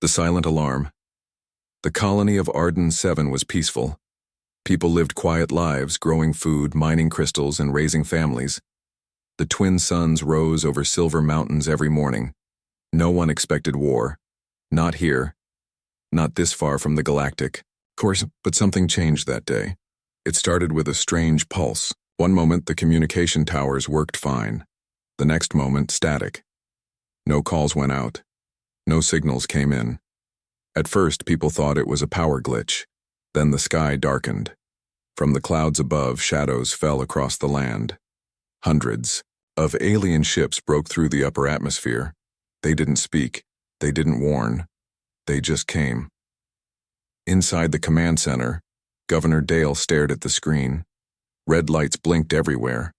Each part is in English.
The silent alarm. The colony of Arden 7 was peaceful. People lived quiet lives, growing food, mining crystals, and raising families. The twin suns rose over silver mountains every morning. No one expected war. Not here. Not this far from the Galactic. Of course, but something changed that day. It started with a strange pulse. One moment, the communication towers worked fine. The next moment, static. No calls went out. No signals came in. At first, people thought it was a power glitch. Then the sky darkened. From the clouds above, shadows fell across the land. Hundreds of alien ships broke through the upper atmosphere. They didn't speak. They didn't warn. They just came. Inside the command center, Governor Dale stared at the screen. Red lights blinked everywhere.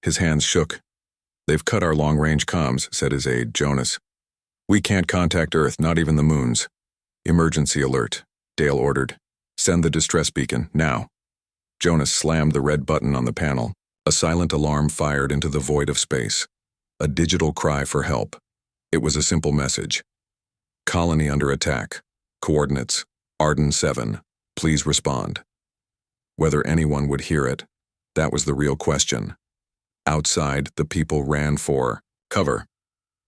His hands shook. "They've cut our long-range comms," said his aide, Jonas. "We can't contact Earth, not even the moons." "Emergency alert," Dale ordered. "Send the distress beacon, now." Jonas slammed the red button on the panel. A silent alarm fired into the void of space. A digital cry for help. It was a simple message. "Colony under attack. Coordinates, Arden 7. Please respond." Whether anyone would hear it, that was the real question. Outside, the people ran for cover.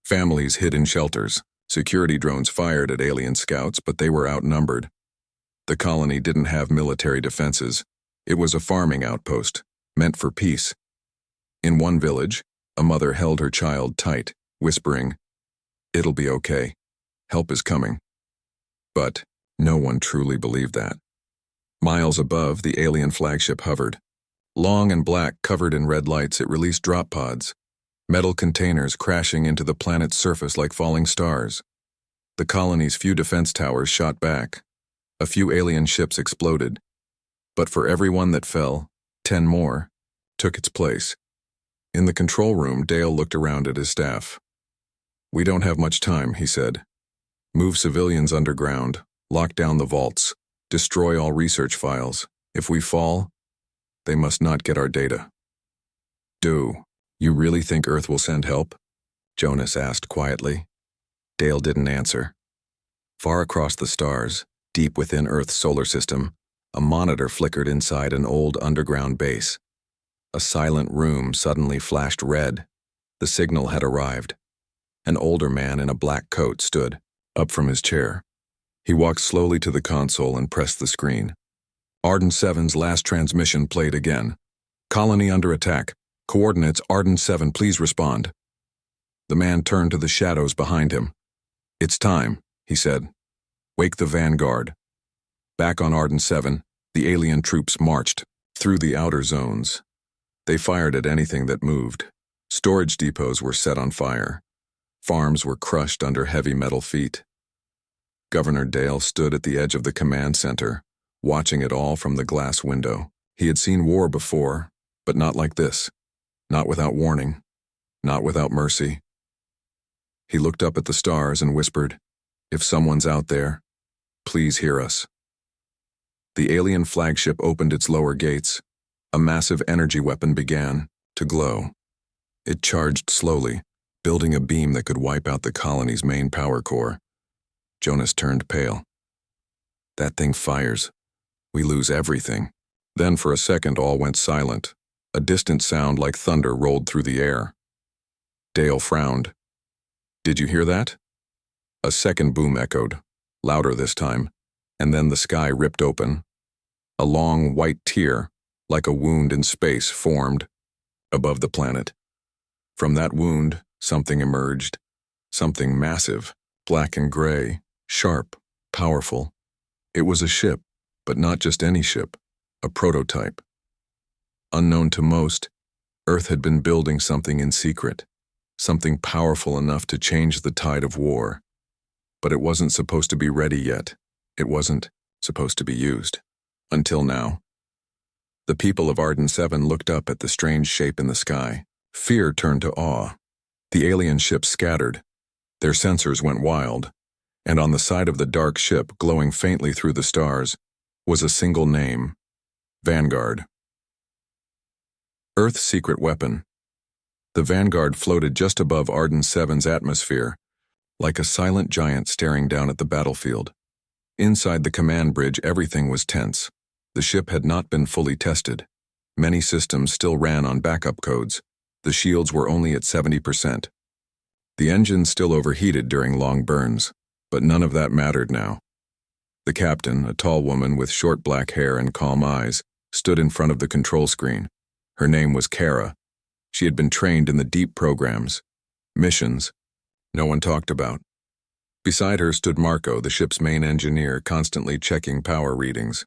Families hid in shelters. Security drones fired at alien scouts, but they were outnumbered. The colony didn't have military defenses. It was a farming outpost, meant for peace. In one village, a mother held her child tight, whispering, "It'll be okay. Help is coming." But no one truly believed that. Miles above, the alien flagship hovered. Long and black, covered in red lights, it released drop pods, metal containers crashing into the planet's surface like falling stars. The colony's few defense towers shot back. A few alien ships exploded. But for every one that fell, 10 more took its place. In the control room, Dale looked around at his staff. "We don't have much time," he said. "Move civilians underground, lock down the vaults, destroy all research files. If we fall, they must not get our data." "Do you really think Earth will send help?" Jonas asked quietly. Dale didn't answer. Far across the stars, deep within Earth's solar system, a monitor flickered inside an old underground base. A silent room suddenly flashed red. The signal had arrived. An older man in a black coat stood up from his chair. He walked slowly to the console and pressed the screen. Arden 7's last transmission played again. "Colony under attack. Coordinates Arden 7, please respond." The man turned to the shadows behind him. "It's time," he said. "Wake the vanguard." Back on Arden 7, the alien troops marched through the outer zones. They fired at anything that moved. Storage depots were set on fire. Farms were crushed under heavy metal feet. Governor Dale stood at the edge of the command center, watching it all from the glass window. He had seen war before, but not like this. Not without warning. Not without mercy. He looked up at the stars and whispered, "If someone's out there, please hear us." The alien flagship opened its lower gates. A massive energy weapon began to glow. It charged slowly, building a beam that could wipe out the colony's main power core. Jonas turned pale. "That thing fires. We lose everything." Then for a second all went silent. A distant sound like thunder rolled through the air. Dale frowned. "Did you hear that?" A second boom echoed, louder this time, and then the sky ripped open. A long white tear, like a wound in space, formed above the planet. From that wound, something emerged. Something massive, black and gray, sharp, powerful. It was a ship, but not just any ship, a prototype. Unknown to most, Earth had been building something in secret, something powerful enough to change the tide of war. But it wasn't supposed to be ready yet. It wasn't supposed to be used. Until now. The people of Arden 7 looked up at the strange shape in the sky. Fear turned to awe. The alien ships scattered. Their sensors went wild. And on the side of the dark ship, glowing faintly through the stars, was a single name: Vanguard. Earth's secret weapon. The Vanguard floated just above Arden 7's atmosphere, like a silent giant staring down at the battlefield. Inside the command bridge, everything was tense. The ship had not been fully tested. Many systems still ran on backup codes. The shields were only at 70%. The engines still overheated during long burns, but none of that mattered now. The captain, a tall woman with short black hair and calm eyes, stood in front of the control screen. Her name was Kara. She had been trained in the deep programs. Missions no one talked about. Beside her stood Marco, the ship's main engineer, constantly checking power readings.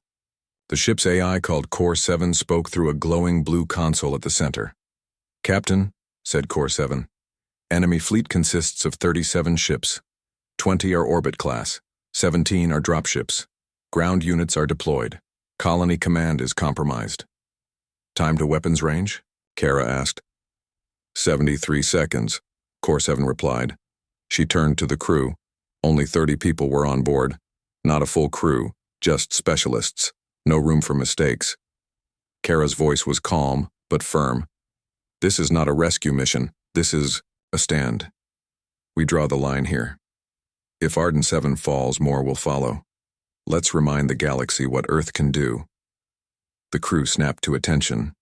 The ship's AI, called Core 7, spoke through a glowing blue console at the center. "Captain," said Core 7, "enemy fleet consists of 37 ships. 20 are orbit class, 17 are dropships. Ground units are deployed. Colony command is compromised." "Time to weapons range?" Kara asked. 73 seconds, Core 7 replied. She turned to the crew. Only 30 people were on board. Not a full crew, just specialists. No room for mistakes. Kara's voice was calm, but firm. "This is not a rescue mission. This is a stand. We draw the line here. If Arden 7 falls, more will follow. Let's remind the galaxy what Earth can do." The crew snapped to attention.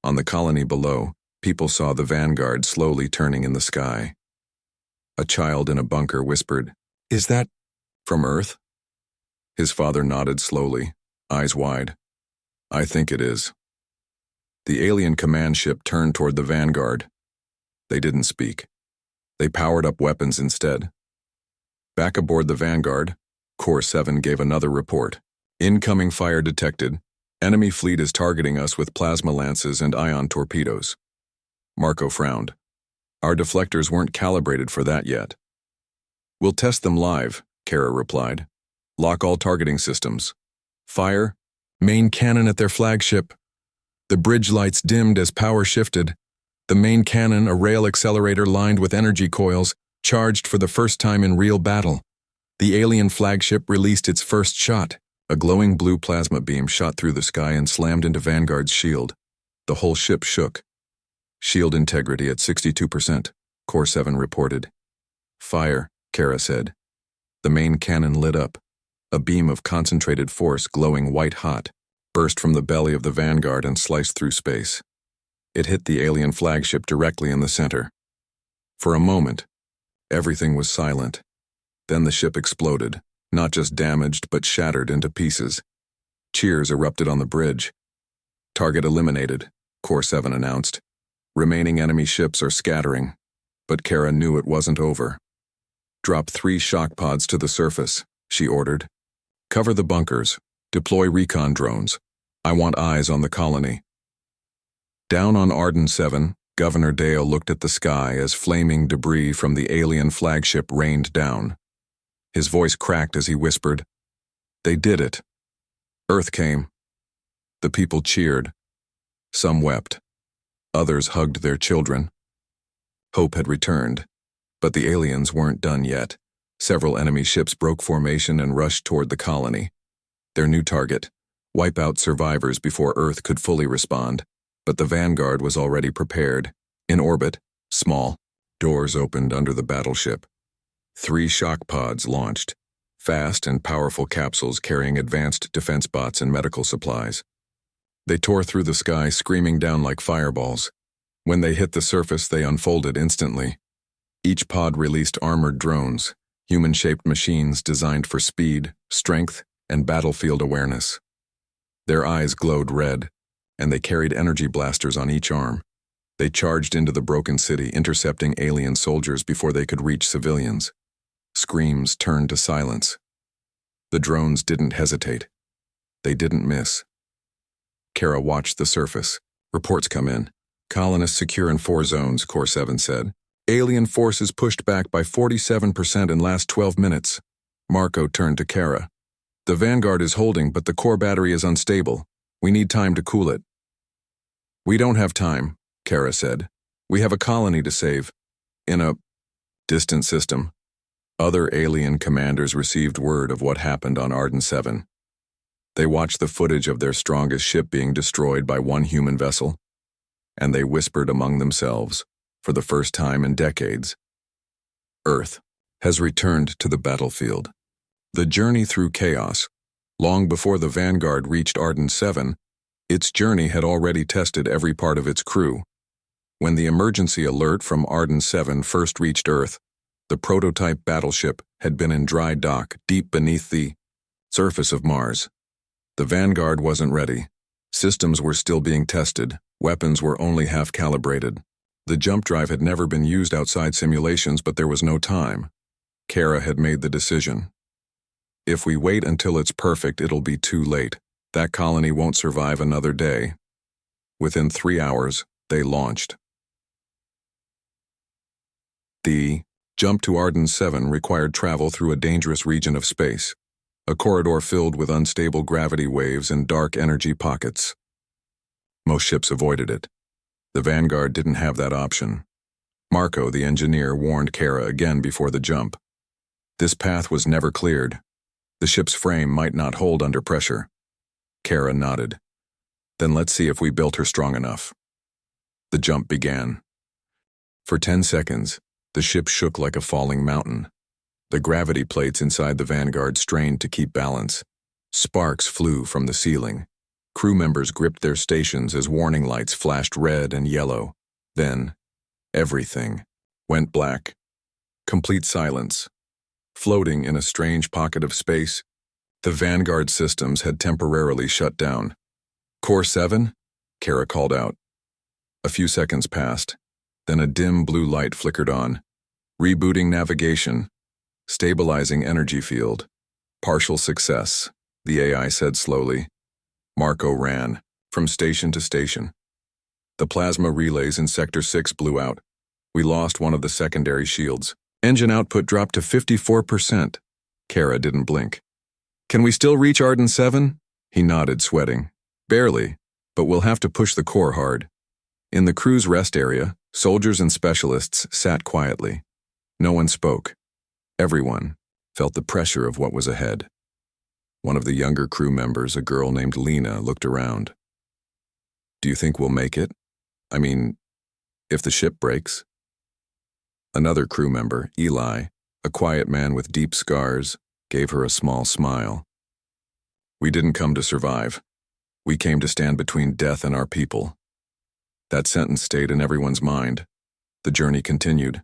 On the colony below, people saw the Vanguard slowly turning in the sky. A child in a bunker whispered, "Is that from Earth?" His father nodded slowly, eyes wide. "I think it is." The alien command ship turned toward the Vanguard. They didn't speak. They powered up weapons instead. Back aboard the Vanguard, Core 7 gave another report. "Incoming fire detected. Enemy fleet is targeting us with plasma lances and ion torpedoes." Marco frowned. "Our deflectors weren't calibrated for that yet." "We'll test them live," Kara replied. "Lock all targeting systems. Fire, main cannon at their flagship." The bridge lights dimmed as power shifted. The main cannon, a rail accelerator lined with energy coils, charged for the first time in real battle. The alien flagship released its first shot. A glowing blue plasma beam shot through the sky and slammed into Vanguard's shield. The whole ship shook. "Shield integrity at 62%, Core 7 reported. "Fire," Kara said. The main cannon lit up. A beam of concentrated force, glowing white-hot, burst from the belly of the Vanguard and sliced through space. It hit the alien flagship directly in the center. For a moment, everything was silent. Then the ship exploded, not just damaged but shattered into pieces. Cheers erupted on the bridge. "Target eliminated," Core 7 announced. "Remaining enemy ships are scattering." But Kara knew it wasn't over. "Drop 3 shock pods to the surface," she ordered. "Cover the bunkers. Deploy recon drones. I want eyes on the colony." Down on Arden 7, Governor Dale looked at the sky as flaming debris from the alien flagship rained down. His voice cracked as he whispered, "They did it. Earth came." The people cheered. Some wept. Others hugged their children. Hope had returned, but the aliens weren't done yet. Several enemy ships broke formation and rushed toward the colony. Their new target: wipe out survivors before Earth could fully respond. But the Vanguard was already prepared. In orbit, small, doors opened under the battleship. 3 shock pods launched, fast and powerful capsules carrying advanced defense bots and medical supplies. They tore through the sky, screaming down like fireballs. When they hit the surface, they unfolded instantly. Each pod released armored drones, human-shaped machines designed for speed, strength, and battlefield awareness. Their eyes glowed red, and they carried energy blasters on each arm. They charged into the broken city, intercepting alien soldiers before they could reach civilians. Screams turned to silence. The drones didn't hesitate. They didn't miss. Kara watched the surface. Reports come in. "Colonists secure in 4 zones," Core 7 said. "Alien forces pushed back by 47% in last 12 minutes. Marco turned to Kara. "The Vanguard is holding, but the core battery is unstable. We need time to cool it." "We don't have time," Kara said. "We have a colony to save. In a distant system." Other alien commanders received word of what happened on Arden 7. They watched the footage of their strongest ship being destroyed by one human vessel, and they whispered among themselves, for the first time in decades, "Earth has returned to the battlefield. The journey through chaos. Long before the Vanguard reached Arden 7, its journey had already tested every part of its crew. When the emergency alert from Arden 7 first reached Earth, the prototype battleship had been in dry dock deep beneath the surface of Mars. The Vanguard wasn't ready. Systems were still being tested, weapons were only half-calibrated. The jump drive had never been used outside simulations, but there was no time. Kara had made the decision. If we wait until it's perfect, it'll be too late. That colony won't survive another day. Within 3 hours, they launched. The jump to Arden 7 required travel through a dangerous region of space, a corridor filled with unstable gravity waves and dark energy pockets. Most ships avoided it. The Vanguard didn't have that option. Marco, the engineer, warned Kara again before the jump. This path was never cleared. The ship's frame might not hold under pressure. Kara nodded. Then let's see if we built her strong enough. The jump began. For 10 seconds, the ship shook like a falling mountain. The gravity plates inside the Vanguard strained to keep balance. Sparks flew from the ceiling. Crew members gripped their stations as warning lights flashed red and yellow. Then, everything went black. Complete silence. Floating in a strange pocket of space, the Vanguard systems had temporarily shut down. "Core 7? Kara called out. A few seconds passed. Then a dim blue light flickered on. "Rebooting navigation. Stabilizing energy field. Partial success," the AI said slowly. Marco ran, from station to station. The plasma relays in Sector 6 blew out. We lost one of the secondary shields. Engine output dropped to 54%. Kara didn't blink. "Can we still reach Arden 7? He nodded, sweating. "Barely, but we'll have to push the core hard." In the crew's rest area, soldiers and specialists sat quietly. No one spoke. Everyone felt the pressure of what was ahead. One of the younger crew members, a girl named Lena, looked around. "Do you think we'll make it? I mean, if the ship breaks?" Another crew member, Eli, a quiet man with deep scars, gave her a small smile. "We didn't come to survive. We came to stand between death and our people." That sentence stayed in everyone's mind. The journey continued.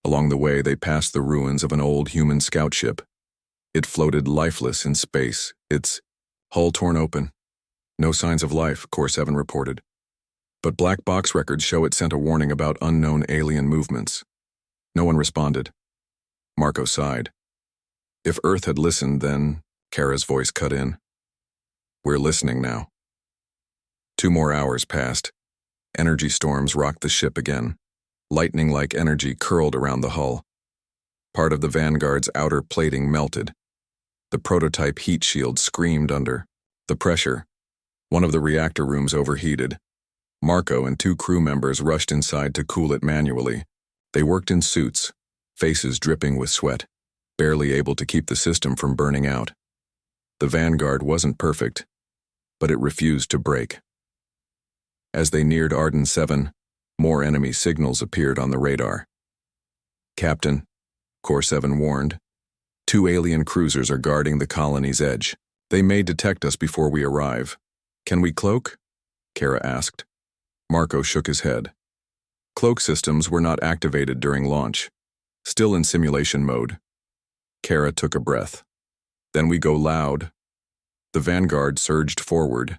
Along the way, they passed the ruins of an old human scout ship. It floated lifeless in space, its hull torn open. "No signs of life," Core 7 reported. But black box records show it sent a warning about unknown alien movements. No one responded. Marco sighed. If Earth had listened then, Kara's voice cut in. "We're listening now." 2 more hours passed. Energy storms rocked the ship again. Lightning-like energy curled around the hull. Part of the Vanguard's outer plating melted. The prototype heat shield screamed under the pressure. One of the reactor rooms overheated. Marco and 2 crew members rushed inside to cool it manually. They worked in suits, faces dripping with sweat, barely able to keep the system from burning out. The Vanguard wasn't perfect, but it refused to break. As they neared Arden 7, more enemy signals appeared on the radar. "Captain," Core 7 warned, 2 alien cruisers are guarding the colony's edge. They may detect us before we arrive. Can we cloak? Kara asked. Marco shook his head. Cloak systems were not activated during launch, still in simulation mode. Kara took a breath. Then we go loud. The Vanguard surged forward.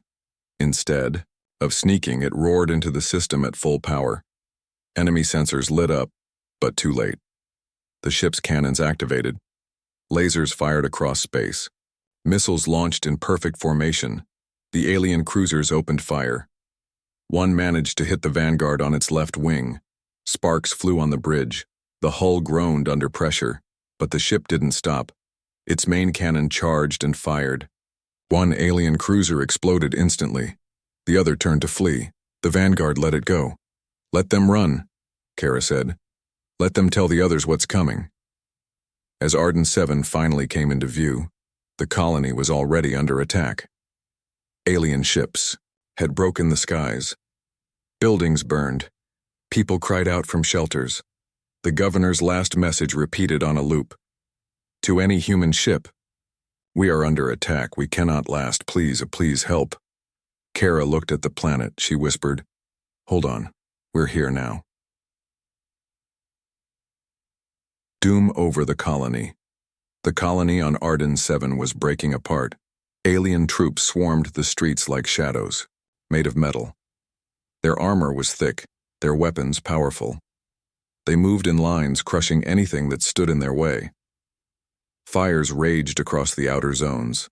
Instead of sneaking, it roared into the system at full power. Enemy sensors lit up, but too late. The ship's cannons activated. Lasers fired across space. Missiles launched in perfect formation. The alien cruisers opened fire. One managed to hit the Vanguard on its left wing. Sparks flew on the bridge. The hull groaned under pressure, but the ship didn't stop. Its main cannon charged and fired. One alien cruiser exploded instantly. The other turned to flee. The Vanguard let it go. "Let them run," Kara said. "Let them tell the others what's coming." As Arden 7 finally came into view, the colony was already under attack. Alien ships had broken the skies. Buildings burned. People cried out from shelters. The governor's last message repeated on a loop. To any human ship. We are under attack. We cannot last. Please help. Kara looked at the planet. She whispered, Hold on. We're here now. Doom over the colony. The colony on Arden 7 was breaking apart. Alien troops swarmed the streets like shadows, made of metal. Their armor was thick, their weapons powerful. They moved in lines, crushing anything that stood in their way. Fires raged across the outer zones.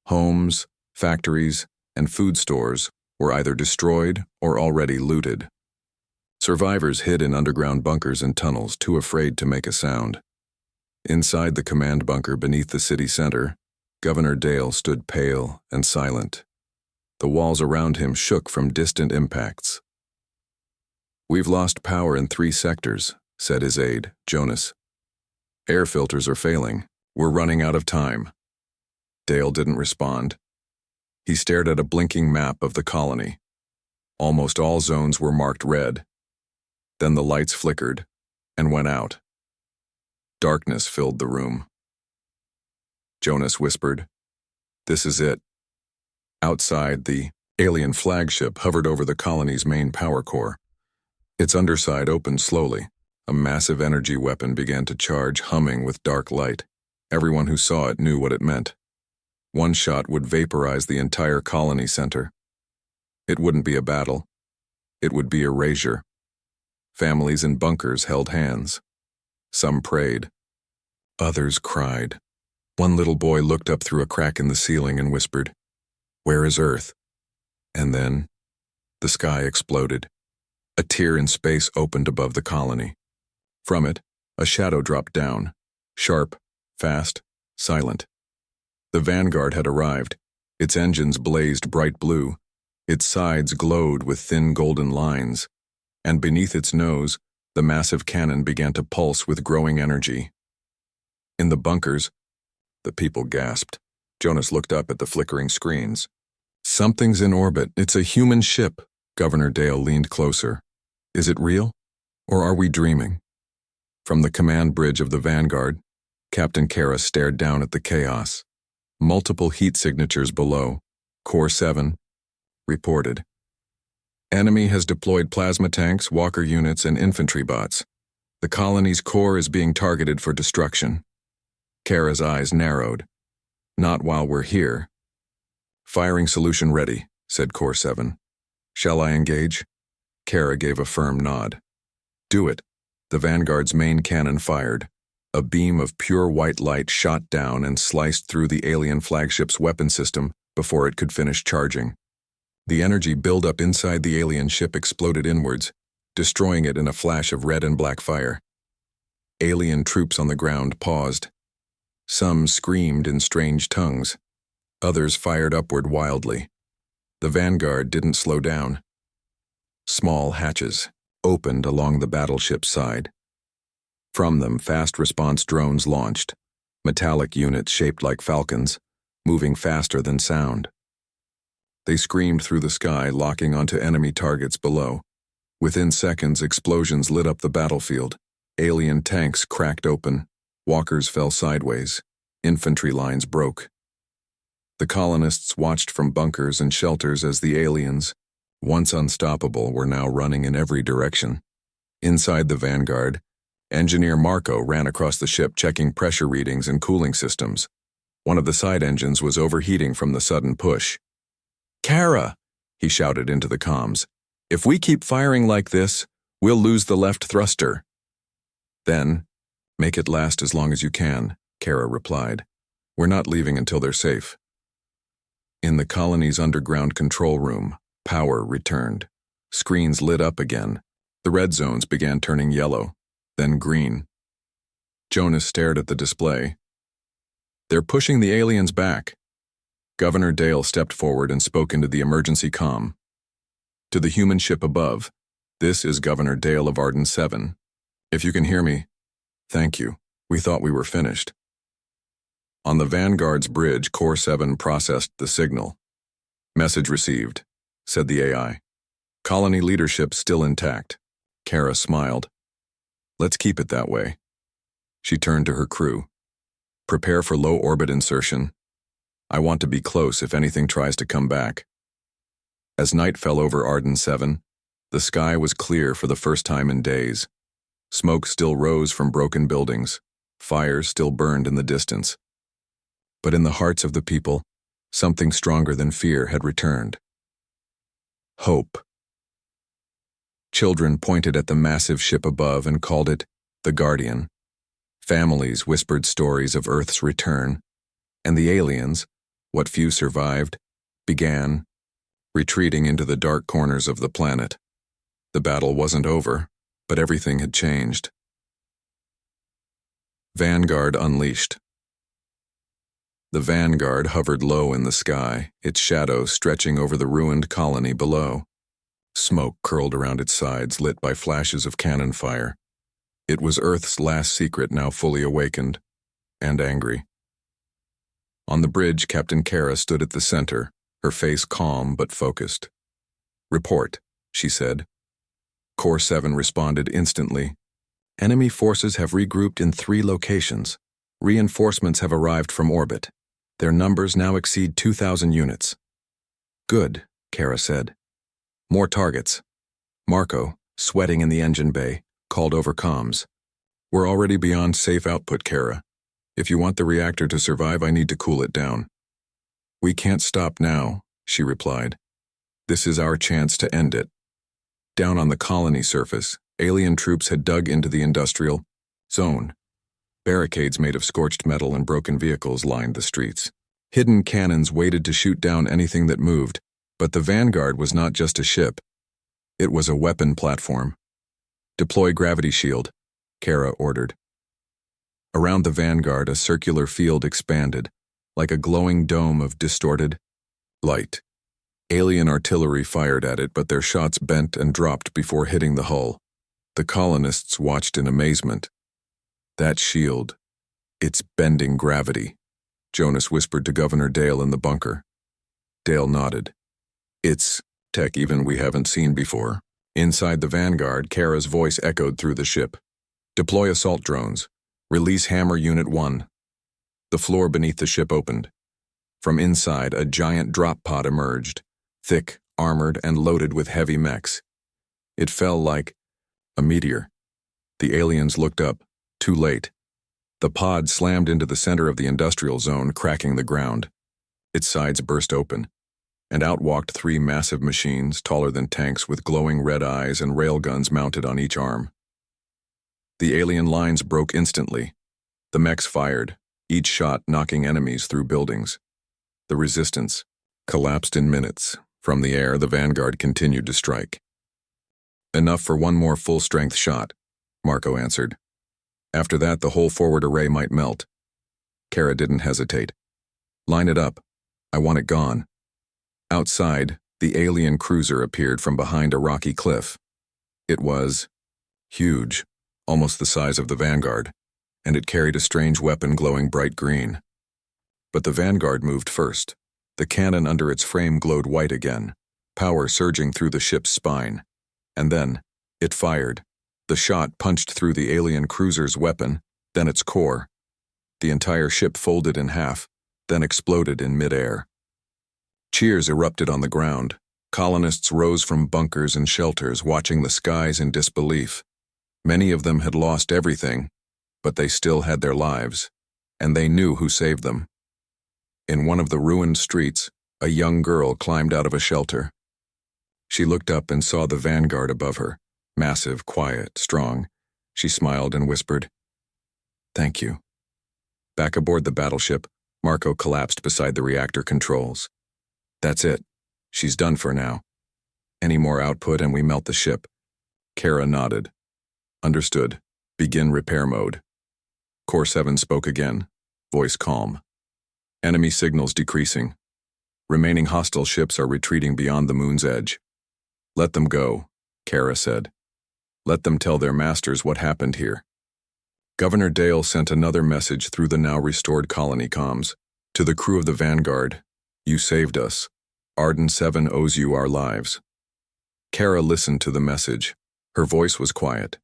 Homes, factories, and food stores were either destroyed or already looted. Survivors hid in underground bunkers and tunnels, too afraid to make a sound. Inside the command bunker beneath the city center, Governor Dale stood pale and silent. The walls around him shook from distant impacts. We've lost power in 3 sectors, said his aide, Jonas. Air filters are failing. We're running out of time. Dale didn't respond. He stared at a blinking map of the colony. Almost all zones were marked red. Then the lights flickered and went out. Darkness filled the room. Jonas whispered, This is it. Outside, the alien flagship hovered over the colony's main power core. Its underside opened slowly. A massive energy weapon began to charge, humming with dark light. Everyone who saw it knew what it meant. One shot would vaporize the entire colony center. It wouldn't be a battle. It would be erasure. Families in bunkers held hands. Some prayed. Others cried. One little boy looked up through a crack in the ceiling and whispered, Where is Earth? And then, the sky exploded. A tear in space opened above the colony. From it, a shadow dropped down, sharp, fast, silent. The Vanguard had arrived. Its engines blazed bright blue. Its sides glowed with thin golden lines. And beneath its nose, the massive cannon began to pulse with growing energy. In the bunkers, the people gasped. Jonas looked up at the flickering screens. Something's in orbit. It's a human ship. Governor Dale leaned closer. Is it real? Or are we dreaming? From the command bridge of the Vanguard, Captain Kara stared down at the chaos. Multiple heat signatures below. Core 7 reported. Enemy has deployed plasma tanks, walker units, and infantry bots. The colony's core is being targeted for destruction. Kara's eyes narrowed. Not while we're here. Firing solution ready, said Core 7. Shall I engage? Kara gave a firm nod. Do it. The Vanguard's main cannon fired. A beam of pure white light shot down and sliced through the alien flagship's weapon system before it could finish charging. The energy buildup inside the alien ship exploded inwards, destroying it in a flash of red and black fire. Alien troops on the ground paused. Some screamed in strange tongues. Others fired upward wildly. The Vanguard didn't slow down. Small hatches opened along the battleship's side. From them, fast response drones launched, metallic units shaped like falcons, moving faster than sound. They screamed through the sky, locking onto enemy targets below. Within seconds, explosions lit up the battlefield. Alien tanks cracked open. Walkers fell sideways. Infantry lines broke. The colonists watched from bunkers and shelters as the aliens, once unstoppable, were now running in every direction. Inside the Vanguard, Engineer Marco ran across the ship checking pressure readings and cooling systems. One of the side engines was overheating from the sudden push. Kara, he shouted into the comms. If we keep firing like this, we'll lose the left thruster. Then, make it last as long as you can, Kara replied. We're not leaving until they're safe. In the colony's underground control room, power returned. Screens lit up again. The red zones began turning yellow, then green. Jonas stared at the display. They're pushing the aliens back. Governor Dale stepped forward and spoke into the emergency comm. To the human ship above, this is Governor Dale of Arden 7. If you can hear me, thank you. We thought we were finished. On the Vanguard's bridge, Core 7 processed the signal. Message received, said the AI. Colony leadership still intact. Kara smiled. Let's keep it that way. She turned to her crew. Prepare for low orbit insertion. I want to be close if anything tries to come back. As night fell over Arden 7, the sky was clear for the first time in days. Smoke still rose from broken buildings. Fires still burned in the distance. But in the hearts of the people, something stronger than fear had returned. Hope. Children pointed at the massive ship above and called it the Guardian. Families whispered stories of Earth's return, and the aliens, what few survived, began retreating into the dark corners of the planet. The battle wasn't over, but everything had changed. Vanguard unleashed. The Vanguard hovered low in the sky, its shadow stretching over the ruined colony below. Smoke curled around its sides, lit by flashes of cannon fire. It was Earth's last secret now fully awakened, and angry. On the bridge, Captain Kara stood at the center, her face calm but focused. "Report," she said. Core 7 responded instantly. "Enemy forces have regrouped in 3 locations. Reinforcements have arrived from orbit. Their numbers now exceed 2,000 units." "Good," Kara said. "More targets." Marco, sweating in the engine bay, called over comms. "We're already beyond safe output, Kara. If you want the reactor to survive, I need to cool it down." "We can't stop now," she replied. "This is our chance to end it." Down on the colony surface, alien troops had dug into the industrial zone. Barricades made of scorched metal and broken vehicles lined the streets. Hidden cannons waited to shoot down anything that moved, but the Vanguard was not just a ship. It was a weapon platform. "Deploy gravity shield," Kara ordered. Around the Vanguard, a circular field expanded, like a glowing dome of distorted light. Alien artillery fired at it, but their shots bent and dropped before hitting the hull. The colonists watched in amazement. "That shield, it's bending gravity," Jonas whispered to Governor Dale in the bunker. Dale nodded. "It's tech even we haven't seen before." Inside the Vanguard, Kara's voice echoed through the ship. "Deploy assault drones. Release Hammer Unit 1. The floor beneath the ship opened. From inside, a giant drop pod emerged, thick, armored, and loaded with heavy mechs. It fell like a meteor. The aliens looked up, too late. The pod slammed into the center of the industrial zone, cracking the ground. Its sides burst open, and out walked 3 massive machines, taller than tanks, with glowing red eyes and railguns mounted on each arm. The alien lines broke instantly. The mechs fired, each shot knocking enemies through buildings. The resistance collapsed in minutes. From the air, the Vanguard continued to strike. "Enough for one more full-strength shot," Marco answered. "After that, the whole forward array might melt." Kara didn't hesitate. "Line it up. I want it gone." Outside, the alien cruiser appeared from behind a rocky cliff. It was huge, almost the size of the Vanguard, and it carried a strange weapon glowing bright green. But the Vanguard moved first. The cannon under its frame glowed white again, power surging through the ship's spine. And then, it fired. The shot punched through the alien cruiser's weapon, then its core. The entire ship folded in half, then exploded in midair. Cheers erupted on the ground. Colonists rose from bunkers and shelters, watching the skies in disbelief. Many of them had lost everything, but they still had their lives, and they knew who saved them. In one of the ruined streets, a young girl climbed out of a shelter. She looked up and saw the Vanguard above her, massive, quiet, strong. She smiled and whispered, "Thank you." Back aboard the battleship, Marco collapsed beside the reactor controls. "That's it. She's done for now. Any more output and we melt the ship." Kara nodded. "Understood. Begin repair mode." Core 7 spoke again, voice calm. "Enemy signals decreasing. Remaining hostile ships are retreating beyond the moon's edge." "Let them go," Kara said. "Let them tell their masters what happened here." Governor Dale sent another message through the now restored colony comms. "To the crew of the Vanguard, you saved us. Arden 7 owes you our lives." Kara listened to the message. Her voice was quiet.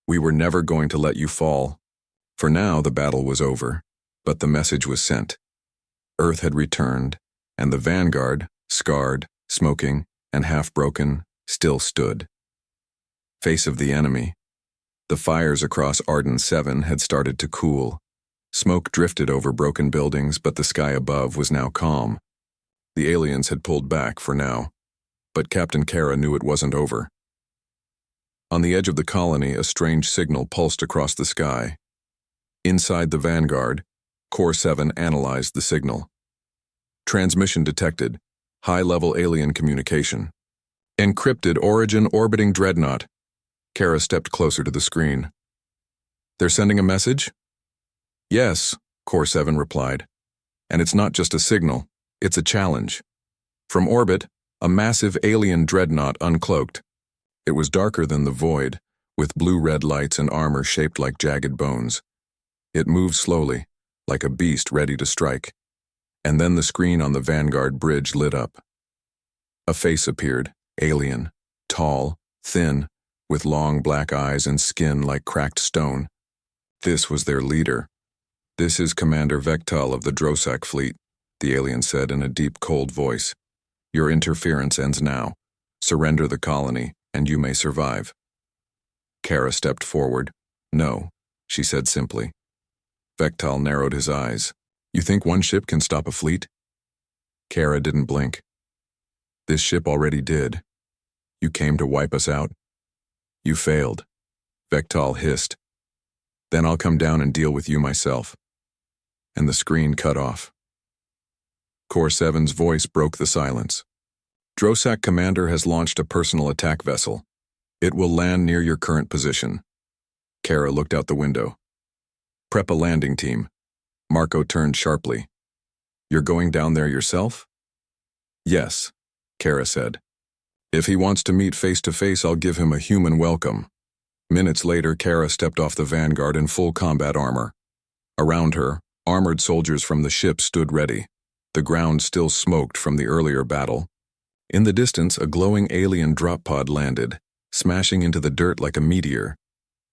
We were never going to let you fall. For now, the battle was over, but the message was sent. Earth had returned, and the Vanguard, scarred, smoking, and half-broken, still stood. Face of the enemy. The fires across Arden 7 had started to cool. Smoke drifted over broken buildings, but the sky above was now calm. The aliens had pulled back for now, but Captain Kara knew it wasn't over. On the edge of the colony, a strange signal pulsed across the sky. Inside the Vanguard, Core 7 analyzed the signal. Transmission detected. High-level alien communication. Encrypted origin orbiting dreadnought. Kara stepped closer to the screen. They're sending a message? Yes, Core 7 replied. And it's not just a signal, it's a challenge. From orbit, a massive alien dreadnought uncloaked. It was darker than the void, with blue-red lights and armor shaped like jagged bones. It moved slowly, like a beast ready to strike. And then the screen on the Vanguard bridge lit up. A face appeared, alien, tall, thin, with long black eyes and skin like cracked stone. This was their leader. This is Commander Vektal of the Drosak fleet, the alien said in a deep, cold voice. Your interference ends now. Surrender the colony, and you may survive. Kara stepped forward. No, she said simply. Vektal narrowed his eyes. You think one ship can stop a fleet? Kara didn't blink. This ship already did. You came to wipe us out? You failed. Vektal hissed. Then I'll come down and deal with you myself. And the screen cut off. Core 7's voice broke the silence. Drosak Commander has launched a personal attack vessel. It will land near your current position. Kara looked out the window. Prep a landing team. Marco turned sharply. You're going down there yourself? Yes, Kara said. If he wants to meet face to face, I'll give him a human welcome. Minutes later, Kara stepped off the Vanguard in full combat armor. Around her, armored soldiers from the ship stood ready. The ground still smoked from the earlier battle. In the distance, a glowing alien drop pod landed, smashing into the dirt like a meteor.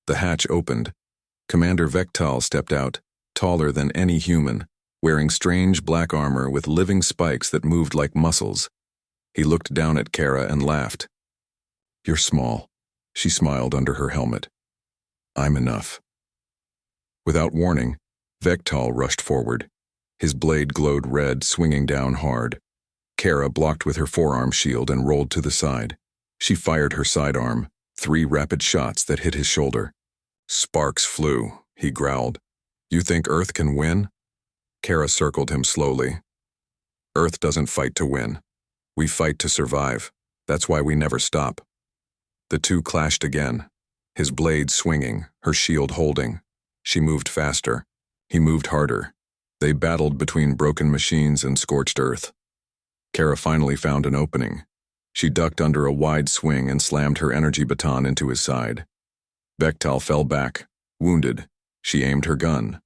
The hatch opened. Commander Vektal stepped out, taller than any human, wearing strange black armor with living spikes that moved like muscles. He looked down at Kara and laughed. You're small, she smiled under her helmet. I'm enough. Without warning, Vektal rushed forward. His blade glowed red, swinging down hard. Kara blocked with her forearm shield and rolled to the side. She fired her sidearm, 3 rapid shots that hit his shoulder. Sparks flew, he growled. You think Earth can win? Kara circled him slowly. Earth doesn't fight to win. We fight to survive. That's why we never stop. The two clashed again, his blade swinging, her shield holding. She moved faster. He moved harder. They battled between broken machines and scorched earth. Kara finally found an opening. She ducked under a wide swing and slammed her energy baton into his side. Vektal fell back, wounded. She aimed her gun.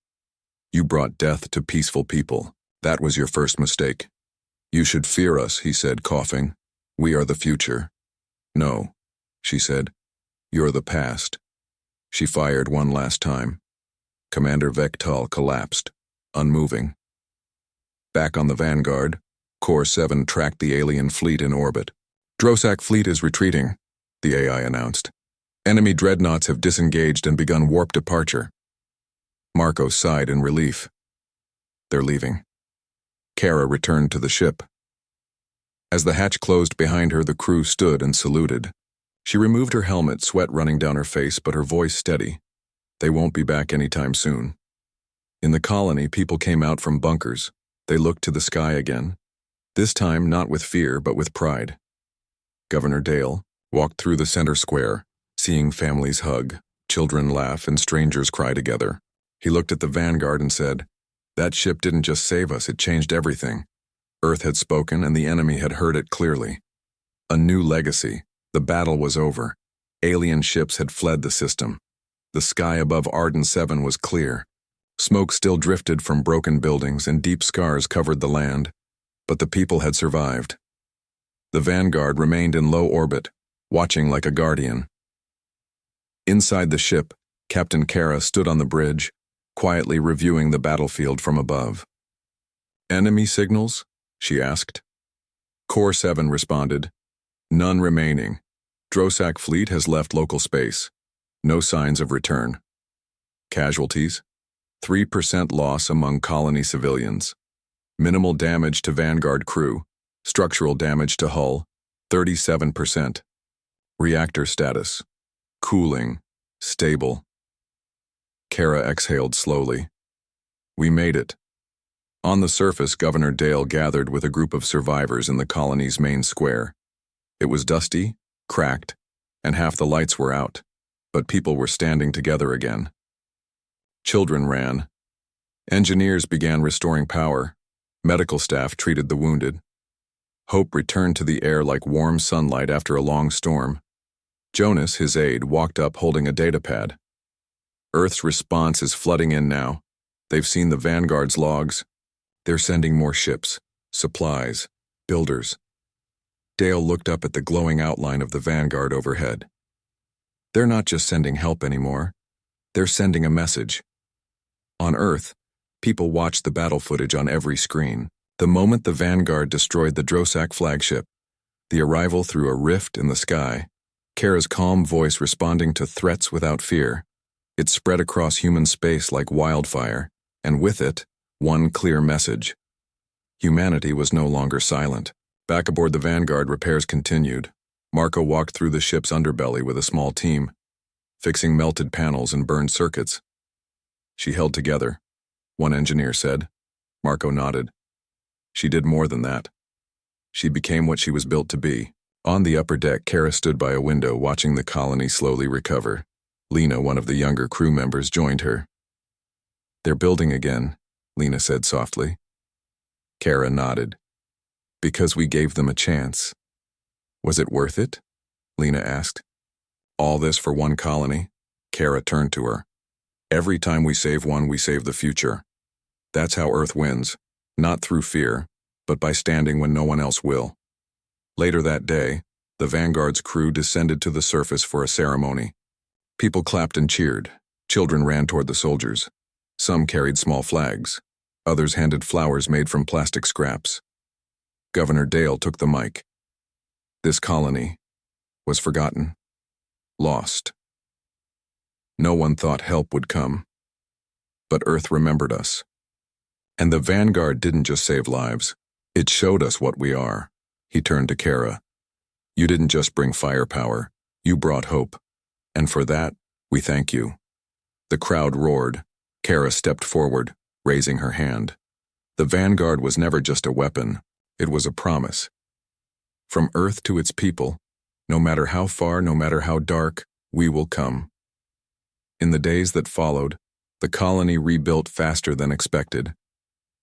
You brought death to peaceful people. That was your first mistake. You should fear us, he said, coughing. We are the future. No, she said. You're the past. She fired one last time. Commander Vektal collapsed, unmoving. Back on the Vanguard, Core 7 tracked the alien fleet in orbit. Drosak fleet is retreating, the AI announced. Enemy dreadnoughts have disengaged and begun warp departure. Marco sighed in relief. They're leaving. Kara returned to the ship. As the hatch closed behind her, the crew stood and saluted. She removed her helmet, sweat running down her face, but her voice steady. They won't be back anytime soon. In the colony, people came out from bunkers. They looked to the sky again. This time not with fear, but with pride. Governor Dale walked through the center square, seeing families hug, children laugh, and strangers cry together. He looked at the Vanguard and said, "That ship didn't just save us, it changed everything." Earth had spoken and the enemy had heard it clearly. A new legacy. The battle was over. Alien ships had fled the system. The sky above Arden 7 was clear. Smoke still drifted from broken buildings and deep scars covered the land, but the people had survived. The Vanguard remained in low orbit, watching like a guardian. Inside the ship, Captain Kara stood on the bridge, quietly reviewing the battlefield from above. "Enemy signals?" she asked. Core 7 responded. "None remaining. Drosak fleet has left local space. No signs of return. Casualties? 3% loss among colony civilians. Minimal damage to Vanguard crew. Structural damage to hull, 37%. Reactor status. Cooling. Stable." Kara exhaled slowly. "We made it." On the surface, Governor Dale gathered with a group of survivors in the colony's main square. It was dusty, cracked, and half the lights were out, but people were standing together again. Children ran. Engineers began restoring power. Medical staff treated the wounded. Hope returned to the air like warm sunlight after a long storm. Jonas, his aide, walked up holding a datapad. "Earth's response is flooding in now. They've seen the Vanguard's logs. They're sending more ships, supplies, builders." Dale looked up at the glowing outline of the Vanguard overhead. "They're not just sending help anymore. They're sending a message." On Earth, people watched the battle footage on every screen. The moment the Vanguard destroyed the Drosak flagship, the arrival through a rift in the sky, Kara's calm voice responding to threats without fear. It spread across human space like wildfire, and with it, one clear message. Humanity was no longer silent. Back aboard the Vanguard, repairs continued. Marco walked through the ship's underbelly with a small team, fixing melted panels and burned circuits. "She held together," one engineer said. Marco nodded. "She did more than that. She became what she was built to be." On the upper deck, Kara stood by a window watching the colony slowly recover. Lena, one of the younger crew members, joined her. "They're building again," Lena said softly. Kara nodded. "Because we gave them a chance." "Was it worth it?" Lena asked. "All this for one colony?" Kara turned to her. "Every time we save one, we save the future. That's how Earth wins, not through fear, but by standing when no one else will." Later that day, the Vanguard's crew descended to the surface for a ceremony. People clapped and cheered. Children ran toward the soldiers. Some carried small flags. Others handed flowers made from plastic scraps. Governor Dale took the mic. This colony was forgotten, lost. No one thought help would come. But Earth remembered us. And the Vanguard didn't just save lives. It showed us what we are. He turned to Kara. "You didn't just bring firepower. You brought hope. And for that, we thank you." The crowd roared. Kara stepped forward, raising her hand. The Vanguard was never just a weapon. It was a promise. From Earth to its people, no matter how far, no matter how dark, we will come. In the days that followed, the colony rebuilt faster than expected.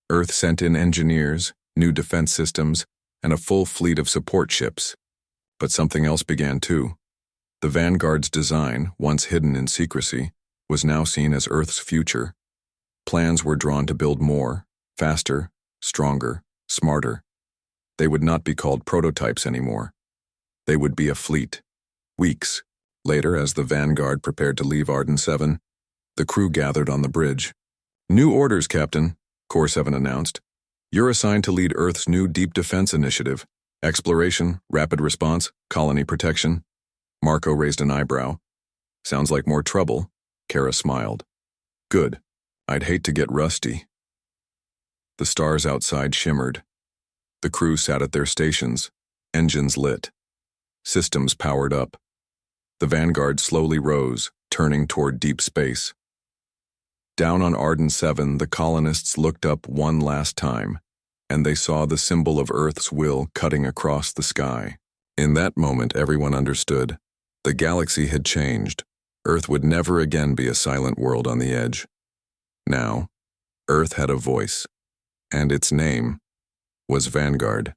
Earth sent in engineers, new defense systems, and a full fleet of support ships. But something else began too. The Vanguard's design, once hidden in secrecy, was now seen as Earth's future. Plans were drawn to build more, faster, stronger, smarter. They would not be called prototypes anymore. They would be a fleet. Weeks later, as the Vanguard prepared to leave Arden 7, the crew gathered on the bridge. "New orders, Captain," Core 7 announced. "You're assigned to lead Earth's new deep defense initiative. Exploration, rapid response, colony protection." Marco raised an eyebrow. "Sounds like more trouble." Kara smiled. "Good. I'd hate to get rusty." The stars outside shimmered. The crew sat at their stations, engines lit. Systems powered up. The Vanguard slowly rose, turning toward deep space. Down on Arden 7, the colonists looked up one last time, and they saw the symbol of Earth's will cutting across the sky. In that moment, everyone understood. The galaxy had changed. Earth would never again be a silent world on the edge. Now, Earth had a voice, and its name was Vanguard.